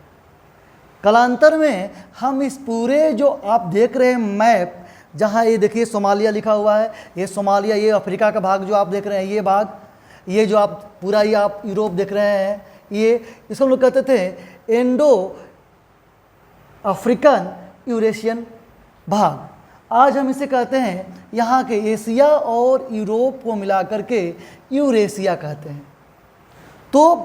कालांतर में हम इस पूरे जो आप देख रहे हैं मैप, जहाँ ये देखिए सोमालिया लिखा हुआ है, ये सोमालिया, ये अफ्रीका का भाग जो आप देख रहे हैं, ये भाग, ये जो आप पूरा ये आप यूरोप देख रहे हैं, ये इसको हम लोग कहते थे इंडो अफ्रीकन यूरेशियन भाग। आज हम इसे कहते हैं यहाँ के एशिया और यूरोप को मिलाकर के यूरेशिया कहते हैं। तो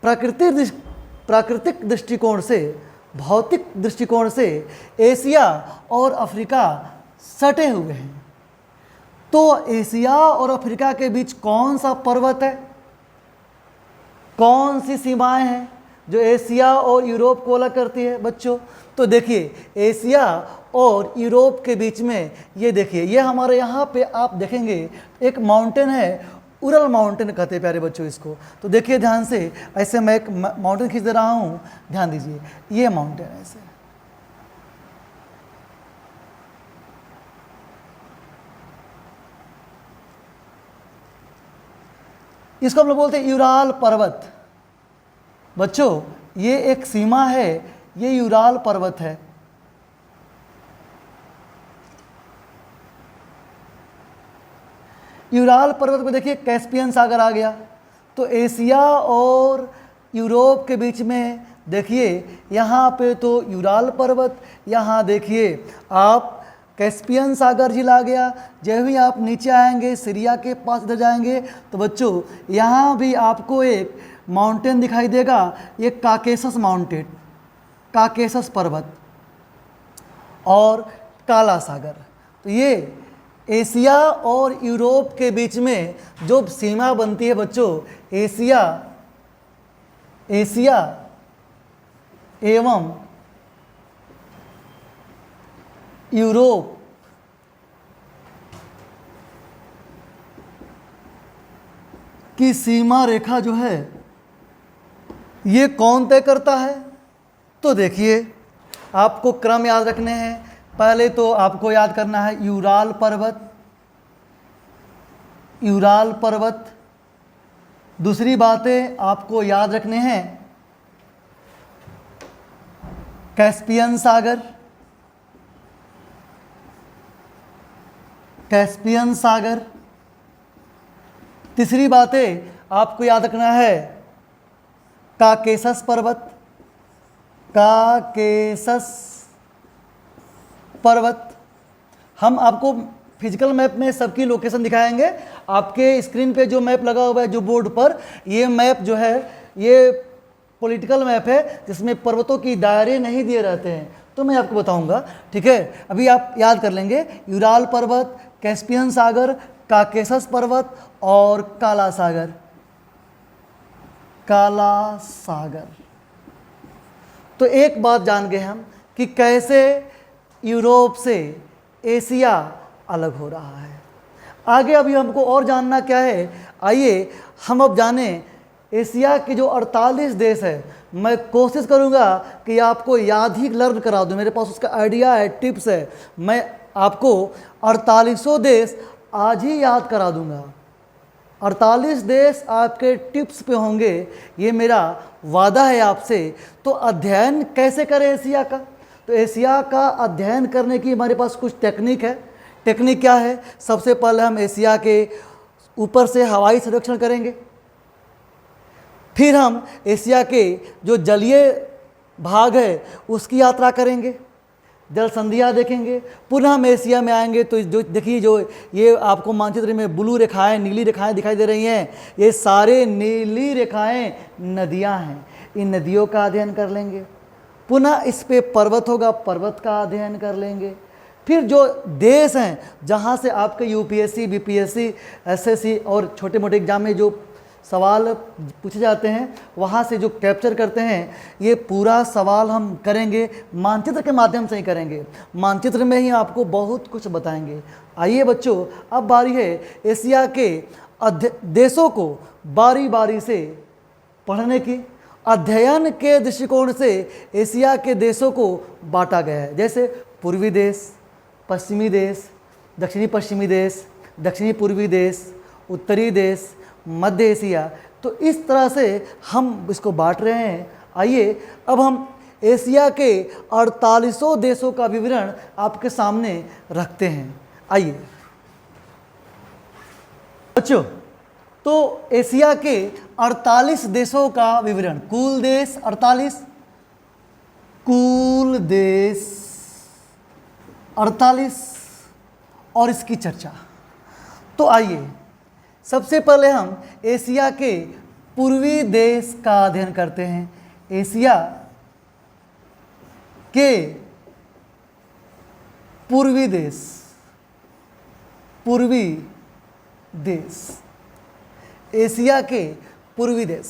प्राकृतिक दृष्टिकोण से, भौतिक दृष्टिकोण से एशिया और अफ्रीका सटे हुए हैं। तो एशिया और अफ्रीका के बीच कौन सा पर्वत है, कौन सी सीमाएं हैं जो एशिया और यूरोप को अलग करती है बच्चों? तो देखिए, एशिया और यूरोप के बीच में ये देखिए, ये हमारे यहाँ पे आप देखेंगे एक माउंटेन है, उरल माउंटेन कहते हैं प्यारे बच्चों इसको। तो देखिए ध्यान से, ऐसे मैं एक माउंटेन खींच दे रहा हूँ, ध्यान दीजिए, ये माउंटेन है ऐसे। इसको हम लोग बोलते हैं यूराल पर्वत। बच्चों ये एक सीमा है, ये यूराल पर्वत है। यूराल पर्वत में देखिए कैस्पियन सागर आ गया। तो एशिया और यूरोप के बीच में देखिए यहाँ पे तो यूराल पर्वत, यहाँ देखिए आप कैस्पियन सागर झील आ गया। जब भी आप नीचे आएंगे, सीरिया के पास इधर जाएंगे, तो बच्चों यहाँ भी आपको एक माउंटेन दिखाई देगा, ये काकेसस माउंटेन, काकेसस पर्वत और काला सागर। तो ये एशिया और यूरोप के बीच में जो सीमा बनती है बच्चों, एशिया एवं यूरोप की सीमा रेखा जो है, ये कौन तय करता है? तो देखिए आपको क्रम याद रखने हैं। पहले तो आपको याद करना है यूराल पर्वत, यूराल पर्वत। दूसरी बातें आपको याद रखने हैं कैस्पियन सागर, कैस्पियन सागर। तीसरी बातें आपको याद रखना है काकेसस पर्वत, काकेसस पर्वत। हम आपको फिजिकल मैप में सबकी लोकेशन दिखाएंगे। आपके स्क्रीन पे जो मैप लगा हुआ है जो बोर्ड पर, ये मैप जो है ये पॉलिटिकल मैप है जिसमें पर्वतों की दायरे नहीं दिए रहते हैं, तो मैं आपको बताऊंगा, ठीक है। अभी आप याद कर लेंगे यूराल पर्वत, कैस्पियन सागर, काकेसस पर्वत और काला सागर, काला सागर। तो एक बात जान गए हम कि कैसे यूरोप से एशिया अलग हो रहा है। आगे अभी हमको और जानना क्या है, आइए हम अब जानें एशिया के जो 48 देश है। मैं कोशिश करूंगा कि आपको याद ही लर्न करा दूं, मेरे पास उसका आइडिया है, टिप्स है। मैं आपको 48 देश आज ही याद करा दूंगा। 48 देश आपके टिप्स पे होंगे, ये मेरा वादा है आपसे। तो अध्ययन कैसे करें एशिया का? तो एशिया का अध्ययन करने की हमारे पास कुछ टेक्निक है। टेक्निक क्या है? सबसे पहले हम एशिया के ऊपर से हवाई सर्वेक्षण करेंगे, फिर हम एशिया के जो जलीय भाग है उसकी यात्रा करेंगे, जल संधियाँ देखेंगे। पुनः हम एशिया में आएंगे तो जो देखिए जो ये आपको मानचित्र में ब्लू रेखाएं, नीली रेखाएं दिखाई दे रही हैं, ये सारे नीली रेखाएं नदियां हैं। इन नदियों का अध्ययन कर लेंगे। पुनः इस पे पर्वत होगा, पर्वत का अध्ययन कर लेंगे। फिर जो देश हैं जहाँ से आपके यूपीएससी, बीपीएससी, एसएससी और छोटे मोटे एग्जाम में जो सवाल पूछे जाते हैं, वहाँ से जो कैप्चर करते हैं, ये पूरा सवाल हम करेंगे, मानचित्र के माध्यम से ही करेंगे। मानचित्र में ही आपको बहुत कुछ बताएंगे। आइए बच्चों, अब बारी है एशिया के देशों को बारी बारी से पढ़ने की। अध्ययन के दृष्टिकोण से एशिया के देशों को बांटा गया है, जैसे पूर्वी देश, पश्चिमी देश, दक्षिणी पश्चिमी देश, दक्षिणी पूर्वी देश, उत्तरी देश, मध्य एशिया। तो इस तरह से हम इसको बांट रहे हैं। आइए अब हम एशिया के 48 देशों का विवरण आपके सामने रखते हैं। आइए बच्चों, तो एशिया के 48 देशों का विवरण, कुल देश 48, कुल देश 48 और इसकी चर्चा। तो आइए सबसे पहले हम एशिया के पूर्वी देश का अध्ययन करते हैं। एशिया के पूर्वी देश, पूर्वी देश, एशिया के पूर्वी देश।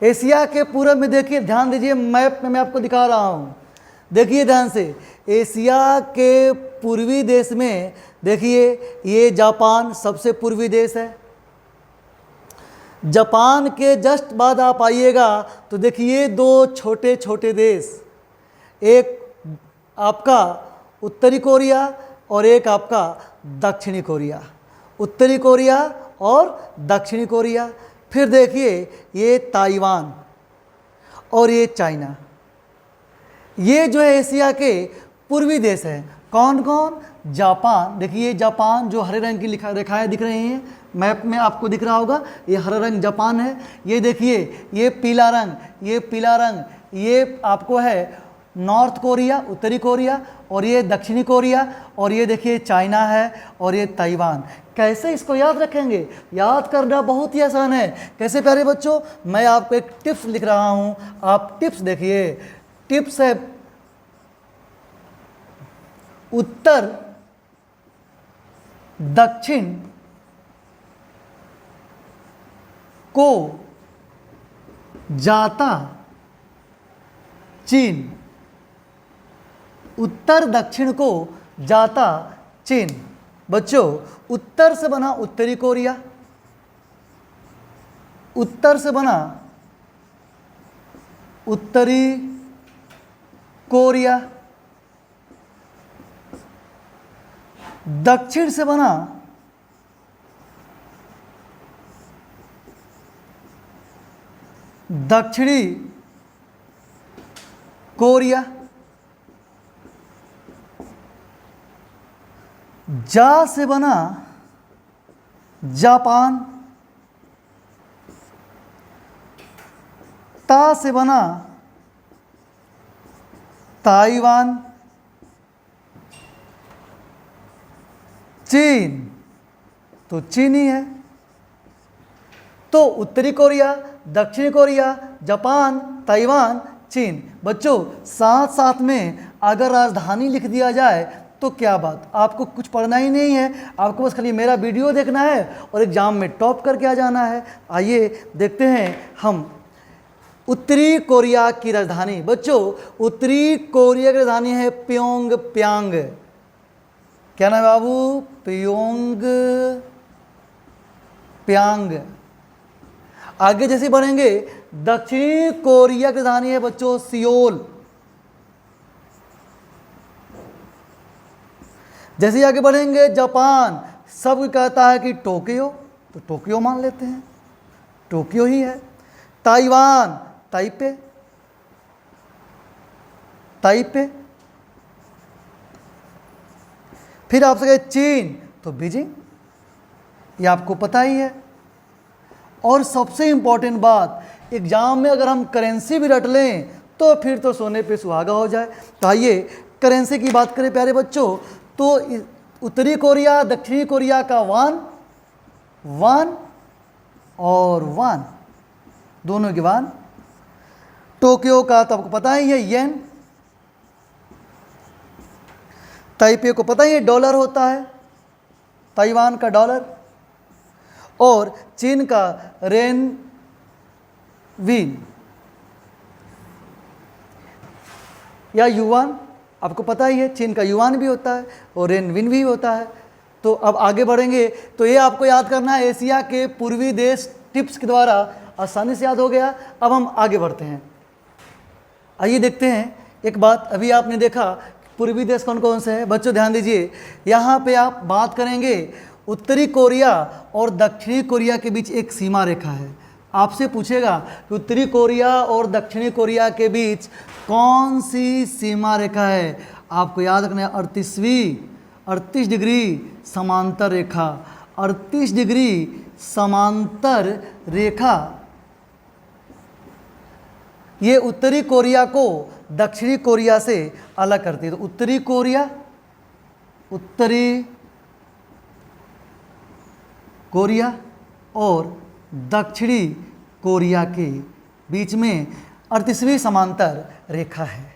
एशिया के पूर्व में देखिए, ध्यान दीजिए, मैप में मैं आपको दिखा रहा हूँ, देखिए ध्यान से। एशिया के पूर्वी देश में देखिए, ये जापान सबसे पूर्वी देश है। जापान के जस्ट बाद आप आइएगा तो देखिए दो छोटे छोटे देश, एक आपका उत्तरी कोरिया और एक आपका दक्षिणी कोरिया। उत्तरी कोरिया और दक्षिणी कोरिया। फिर देखिए ये ताइवान और ये चाइना। ये जो है एशिया के पूर्वी देश हैं। कौन कौन? जापान, देखिए जापान जो हरे रंग की रेखाएं दिख रही हैं, मैप में आपको दिख रहा होगा, ये हरा रंग जापान है। ये देखिए ये पीला रंग, ये पीला रंग, ये आपको है नॉर्थ कोरिया, उत्तरी कोरिया, और ये दक्षिणी कोरिया, और ये देखिए चाइना है, और ये ताइवान। कैसे इसको याद रखेंगे? याद करना बहुत ही आसान है। कैसे प्यारे बच्चों? मैं आपको एक टिप्स लिख रहा हूँ, आप टिप्स देखिए। टिप्स है उत्तर दक्षिण को जाता चीन। उत्तर दक्षिण को जाता चीन। बच्चों, उत्तर से बना उत्तरी कोरिया, उत्तर से बना उत्तरी कोरिया, दक्षिण से बना दक्षिणी कोरिया, जा से बना जापान, ता से बना ताइवान, चीन तो चीन ही है। तो उत्तरी कोरिया, दक्षिणी कोरिया, जापान, ताइवान, चीन। बच्चों साथ साथ में अगर राजधानी लिख दिया जाए तो क्या बात, आपको कुछ पढ़ना ही नहीं है, आपको बस खाली मेरा वीडियो देखना है और एग्जाम में टॉप करके आ जाना है। आइए देखते हैं हम उत्तरी कोरिया की राजधानी। बच्चों उत्तरी कोरिया की राजधानी है प्योंग प्यांग। क्या नाम है बाबू? प्योंग प्यांग। आगे जैसे बढ़ेंगे, दक्षिणी कोरिया की राजधानी है बच्चों सियोल। जैसे आगे बढ़ेंगे, जापान सब कहता है कि टोक्यो, तो टोक्यो मान लेते हैं, टोक्यो ही है। Taiwan Taipei, Taipei. फिर आपसे कहे चीन तो बीजिंग, ये आपको पता ही है। और सबसे इंपॉर्टेंट बात, एग्जाम में अगर हम करेंसी भी रट लें तो फिर तो सोने पे सुहागा हो जाए। तो आइए करेंसी की बात करें प्यारे बच्चों, तो उत्तरी कोरिया दक्षिणी कोरिया का वान, वान और वान, दोनों की वान। टोक्यो का तो आपको पता ही है येन, ताइपे को पता ही है डॉलर होता है, ताइवान का डॉलर, और चीन का रेन विन या युवान, आपको पता ही है चीन का युवान भी होता है और रेन विन भी होता है। तो अब आगे बढ़ेंगे, तो ये आपको याद करना है एशिया के पूर्वी देश, टिप्स के द्वारा आसानी से याद हो गया। अब हम आगे बढ़ते हैं, आइए देखते हैं एक बात। अभी आपने देखा पूर्वी देश कौन कौन से हैं। बच्चों ध्यान दीजिए, यहाँ पे आप बात करेंगे उत्तरी कोरिया और दक्षिणी कोरिया के बीच एक सीमा रेखा है। आपसे पूछेगा कि उत्तरी कोरिया और दक्षिणी कोरिया के बीच कौन सी सीमा रेखा है। आपको याद रखना है 38 डिग्री समांतर रेखा, 38 डिग्री समांतर रेखा। ये उत्तरी कोरिया को दक्षिणी कोरिया से अलग करती है। तो उत्तरी कोरिया और दक्षिणी कोरिया के बीच में 38वीं समांतर रेखा है।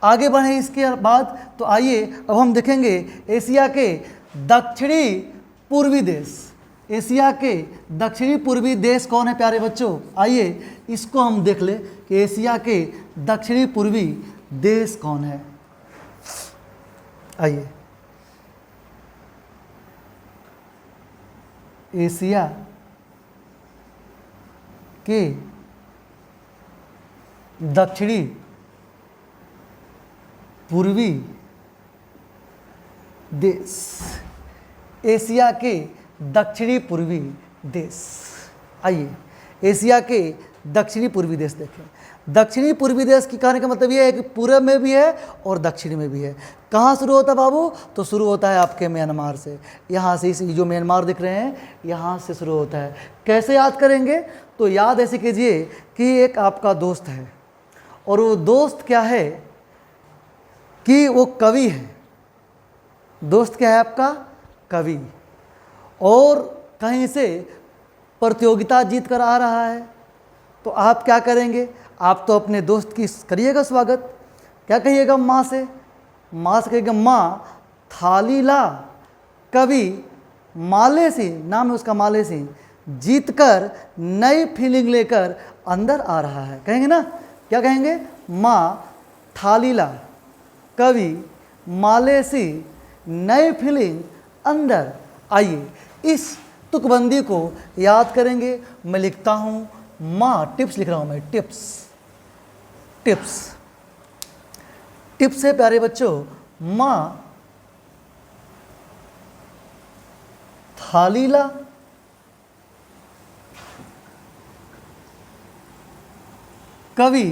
आगे बढ़े इसके बाद, तो आइए अब हम देखेंगे एशिया के दक्षिणी पूर्वी देश, एशिया के दक्षिणी पूर्वी देश कौन है प्यारे बच्चों? आइए इसको हम देख ले कि एशिया के दक्षिणी पूर्वी देश कौन है। आइए, एशिया के दक्षिणी पूर्वी देश, एशिया के दक्षिणी पूर्वी देश। आइए एशिया के दक्षिणी पूर्वी देश देखें। दक्षिणी पूर्वी देश की कहने का मतलब ये है कि पूर्व में भी है और दक्षिण में भी है। कहाँ शुरू होता है बाबू? तो शुरू होता है आपके म्यांमार से, यहाँ से, इस जो म्यांमार दिख रहे हैं यहाँ से शुरू होता है। कैसे याद करेंगे? तो याद ऐसे कीजिए कि एक आपका दोस्त है और वो दोस्त क्या है कि वो कवि है। दोस्त क्या है आपका? कवि। और कहीं से प्रतियोगिता जीत कर आ रहा है, तो आप क्या करेंगे? आप तो अपने दोस्त की करिएगा स्वागत। क्या कहिएगा माँ से? माँ से कहिएगा, माँ थाली ला, कवि माले सिंह, नाम है उसका माले सिंह, जीत कर नई फीलिंग लेकर अंदर आ रहा है। कहेंगे ना? क्या कहेंगे? माँ थाली ला, कवि माले सिंह, नई फीलिंग अंदर। आइए इस तुकबंदी को याद करेंगे। मैं लिखता हूँ माँ, टिप्स लिख रहा हूँ मैं, टिप्स। टिप्स, टिप्स है प्यारे बच्चों, माँ थाली ला, कवि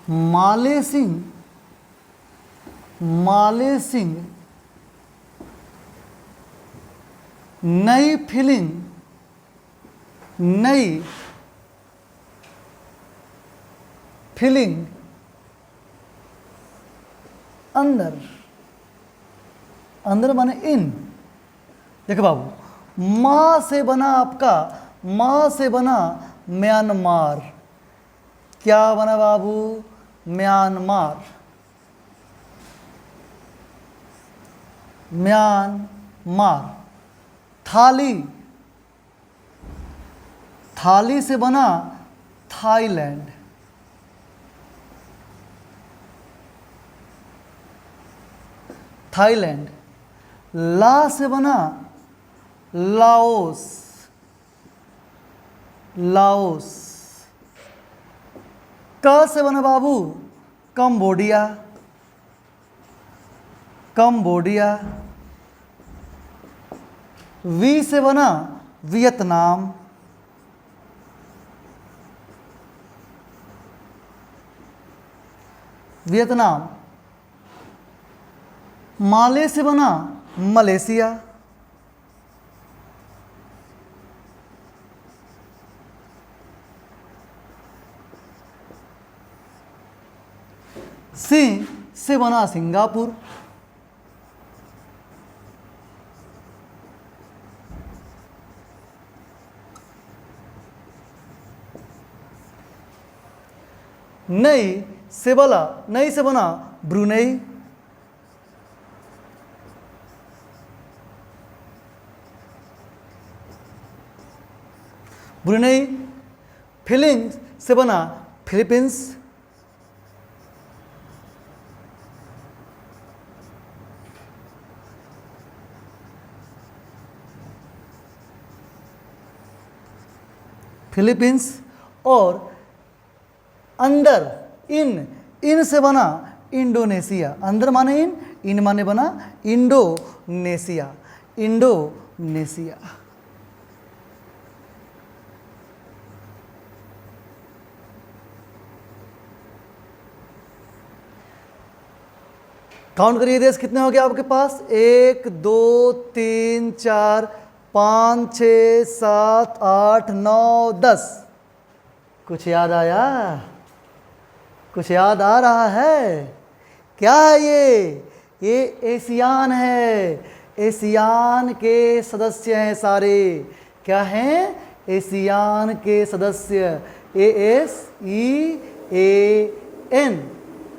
माले सिंह, माले सिंह, नई फीलिंग, नई फीलिंग अंदर। अंदर माने इन। देखो बाबू, माँ से बना आपका, माँ से बना म्यांमार। क्या बना बाबू? म्यांमार। म्यांमार। थाली, थाली से बना थाईलैंड। थाईलैंड। ला से बना लाओस, लाओस। क से बना बाबू कंबोडिया, कंबोडिया। वी से बना वियतनाम, वियतनाम। माले से बना मलेशिया, सी से बना सिंगापुर, नई से बना, नई से बना ब्रुनेई, ब्रुनेई। फिलिंग्स से बना फिलीपींस, फिलीपींस। और अंदर इन, इन से बना इंडोनेशिया। अंदर माने इन माने बना इंडोनेशिया, इंडोनेशिया। काउंट करिए देश कितने हो गए आपके पास? 1 2 3 4 5 6 7 8 9 10। कुछ याद आया? कुछ याद आ रहा है? क्या है ये एशियान है। एशियान के सदस्य हैं सारे। क्या हैं? एशियान के सदस्य। ASEAN,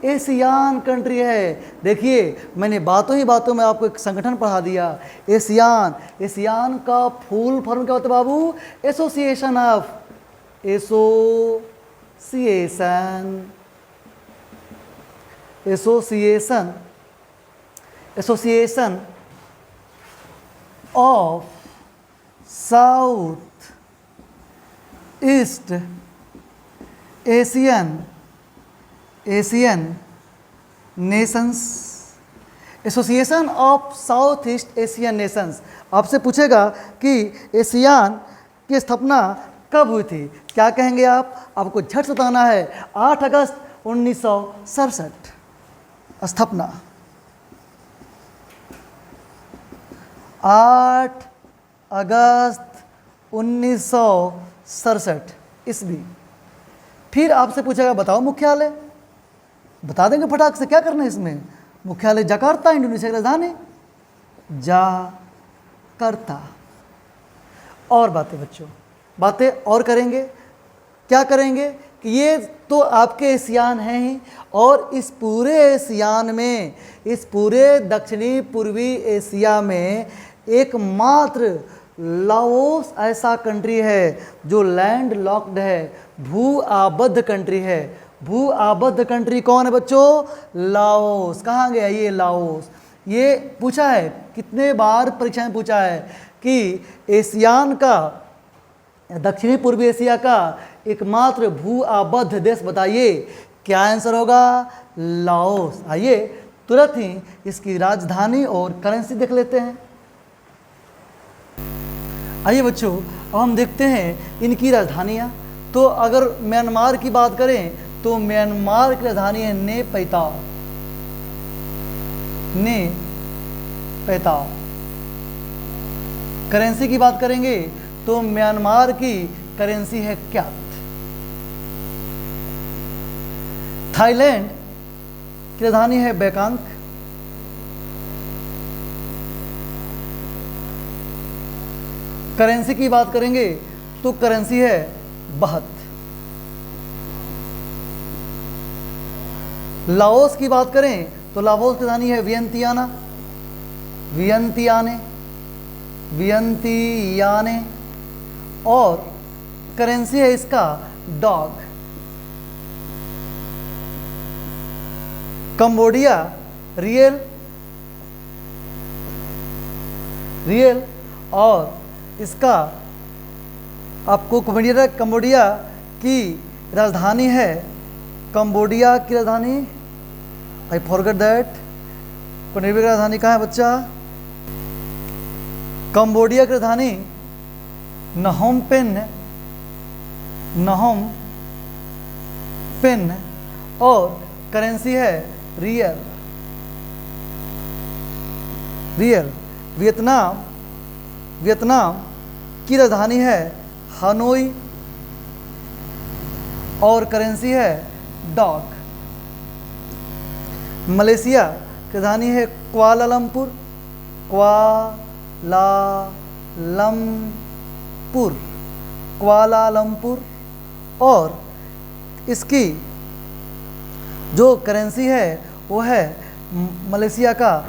एशियान कंट्री है। देखिए मैंने बातों ही बातों में आपको एक संगठन पढ़ा दिया, एशियान। एशियान का फुल फॉर्म क्या होता है बाबू? Association of, association of South East Asian nations, association of South East Asian nations. आपसे पूछेगा कि एशियान की स्थापना कब हुई थी, क्या कहेंगे आप? आपको झट से बताना है 8 अगस्त 1967 स्थापना, 8 अगस्त 1967 ईस्वी। फिर आपसे पूछेगा बताओ मुख्यालय, बता देंगे फटाक से, क्या करना है इसमें। मुख्यालय जकार्ता, इंडोनेशिया की राजधानी जकार्ता। और बातें बच्चों, बातें और करेंगे, क्या करेंगे कि ये तो आपके एशियान हैं ही, और इस पूरे एशियान में, इस पूरे दक्षिणी पूर्वी एशिया में एकमात्र लाओस ऐसा कंट्री है जो लैंड लॉक्ड है, भू आबद्ध कंट्री है। भू आबद्ध कंट्री कौन है बच्चों? लाओस। कहाँ गया ये लाओस? ये पूछा है कितने बार परीक्षा में पूछा है कि एशियान का, दक्षिणी पूर्वी एशिया का एकमात्र भू आबद्ध देश बताइए, क्या आंसर होगा? लाओस। आइए तुरंत ही इसकी राजधानी और करेंसी देख लेते हैं। आइए बच्चों अब हम देखते हैं इनकी राजधानियाँ। तो अगर म्यांमार की बात करें तो म्यांमार की राजधानी है नेपैताव, नेपैताव। करेंसी की बात करेंगे तो म्यांमार की करेंसी है क्यात। थाईलैंड की राजधानी है बैंकॉक। करेंसी की बात करेंगे तो करेंसी है बहत। लाओस की बात करें तो लाओस की राजधानी है वियंतियाना, वियंतियाने, और करेंसी है इसका डॉग। कंबोडिया रियल, और इसका आपको कंबोडिया की राजधानी है, कंबोडिया की राजधानी, आई फॉरगेट दैट, कंबोडिया की राजधानी कहाँ है बच्चा? कंबोडिया की राजधानी नहोम पेन, और करेंसी है रियल। वियतनाम की राजधानी है हनोई, और करेंसी है डॉग। मलेशिया की राजधानी है कुआलालंपुर, कुआलालंपुर, और इसकी जो करेंसी है वो है मलेशिया का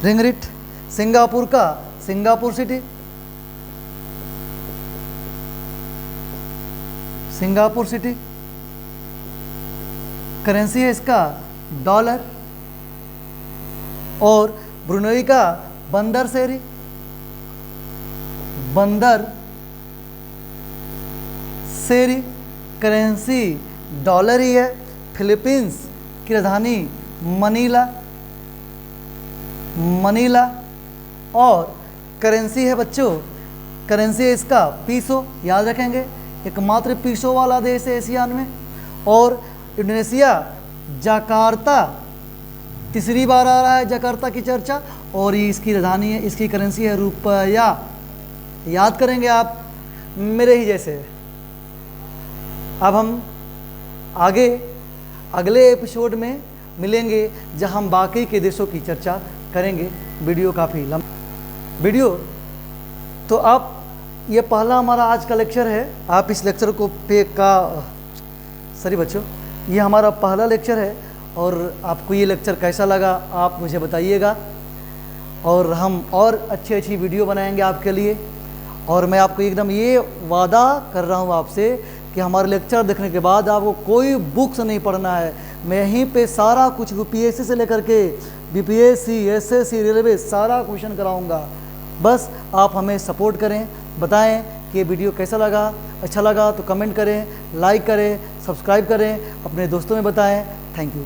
रिंगरिट। सिंगापुर का सिंगापुर सिटी, करेंसी है इसका डॉलर, और ब्रुनेई का बंदर सेरी, करेंसी डॉलर ही है। फिलीपींस की राजधानी मनीला, और करेंसी है बच्चों, करेंसी है इसका पीसो, याद रखेंगे, एकमात्र पीसो वाला देश है एशियान में। और इंडोनेशिया जकार्ता, तीसरी बार आ रहा है जकार्ता की चर्चा, और ये इसकी राजधानी है, इसकी करेंसी है रुपया। याद करेंगे आप मेरे ही जैसे। अब हम आगे अगले एपिसोड में मिलेंगे जहां हम बाकी के देशों की चर्चा करेंगे। वीडियो काफ़ी लंबा वीडियो, तो आप ये पहला हमारा आज का लेक्चर है। आप इस लेक्चर को सॉरी बच्चों, ये हमारा पहला लेक्चर है और आपको ये लेक्चर कैसा लगा आप मुझे बताइएगा, और हम और अच्छी वीडियो बनाएंगे आपके लिए। और मैं आपको एकदम ये वादा कर रहा हूँ आपसे कि हमारे लेक्चर देखने के बाद आपको कोई बुक्स नहीं पढ़ना है। मैं यहीं पे सारा कुछ यूपीएससी से लेकर के बीपीएससी, एसएससी, रेलवे सारा क्वेश्चन कराऊंगा। बस आप हमें सपोर्ट करें, बताएं कि ये वीडियो कैसा लगा। अच्छा लगा तो कमेंट करें, लाइक करें, सब्सक्राइब करें, अपने दोस्तों में बताएं। Thank you.